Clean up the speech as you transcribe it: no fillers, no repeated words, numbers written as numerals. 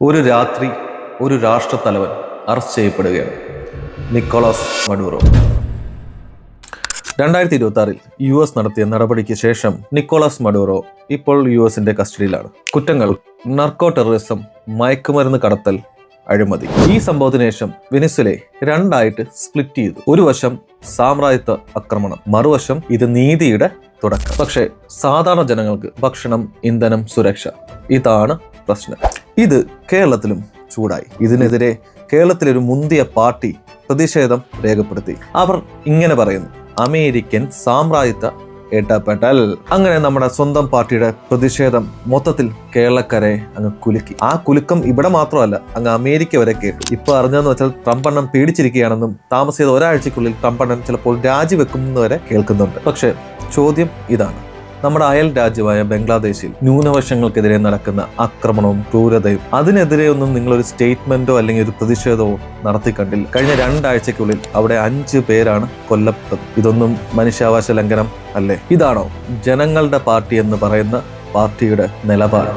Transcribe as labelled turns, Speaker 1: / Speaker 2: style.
Speaker 1: ഒരു രാത്രി ഒരു രാഷ്ട്രത്തലവൻ അറസ്റ്റ് ചെയ്യപ്പെടുകയാണ്. Nicolas Maduro. 2026 US നടത്തിയ നടപടിക്ക് ശേഷം നിക്കോളാസ് മഡൂറോ ഇപ്പോൾ US കസ്റ്റഡിയിലാണ്. കുറ്റങ്ങൾ: നർക്കോ ടെററിസം, മയക്കുമരുന്ന് കടത്തൽ, അഴിമതി. ഈ സംഭവത്തിന് ശേഷം വെനിസ്വലയെ രണ്ടായിട്ട് സ്പ്ലിറ്റ് ചെയ്തു. ഒരു വശം സാമ്രാജ്യത്വ ആക്രമണം, മറുവശം ഇത് നീതിയുടെ തുടക്കം. പക്ഷേ സാധാരണ ജനങ്ങൾക്ക് ഭക്ഷണം, ഇന്ധനം, സുരക്ഷ, ഇതാണ് പ്രശ്നം. ഇത് കേരളത്തിലും ചൂടായി. ഇതിനെതിരെ കേരളത്തിലൊരു മുന്തിയ പാർട്ടി പ്രതിഷേധം രേഖപ്പെടുത്തി. അവർ ഇങ്ങനെ പറയുന്നു: അമേരിക്കൻ സാമ്രാജ്യത്വ ഏട്ടപ്പെട്ടൽ. അങ്ങനെ നമ്മുടെ സ്വന്തം പാർട്ടിയുടെ പ്രതിഷേധം മൊത്തത്തിൽ കേരളക്കരെ അങ്ങ് കുലുക്കി. ആ കുലുക്കം ഇവിടെ മാത്രമല്ല, അങ്ങ് അമേരിക്ക വരെ കേട്ടു. ഇപ്പൊ അറിഞ്ഞതെന്ന് വെച്ചാൽ ട്രംപ് അണ്ണൻ പേടിച്ചിരിക്കുകയാണെന്നും താമസിയാതെ ഒരാഴ്ചക്കുള്ളിൽ ട്രംപ് അണ്ണൻ ചിലപ്പോൾ രാജിവെക്കുമെന്ന് വരെ കേൾക്കുന്നുണ്ട്. പക്ഷെ ചോദ്യം ഇതാണ്: നമ്മുടെ അയൽ രാജ്യമായ ബംഗ്ലാദേശിൽ ന്യൂനപക്ഷങ്ങൾക്കെതിരെ നടക്കുന്ന ആക്രമണവും ക്രൂരതയും, അതിനെതിരെ ഒന്നും നിങ്ങളൊരു സ്റ്റേറ്റ്മെന്റോ അല്ലെങ്കിൽ ഒരു പ്രതിഷേധമോ നടത്തി കണ്ടില്ല. കഴിഞ്ഞ 2 ആഴ്ചയ്ക്കുള്ളിൽ അവിടെ 5 പേരാണ് കൊല്ലപ്പെട്ടത്. ഇതൊന്നും മനുഷ്യാവകാശ ലംഘനം അല്ലേ? ഇതാണോ ജനങ്ങളുടെ പാർട്ടി എന്ന് പറയുന്ന പാർട്ടിയുടെ നിലപാട്?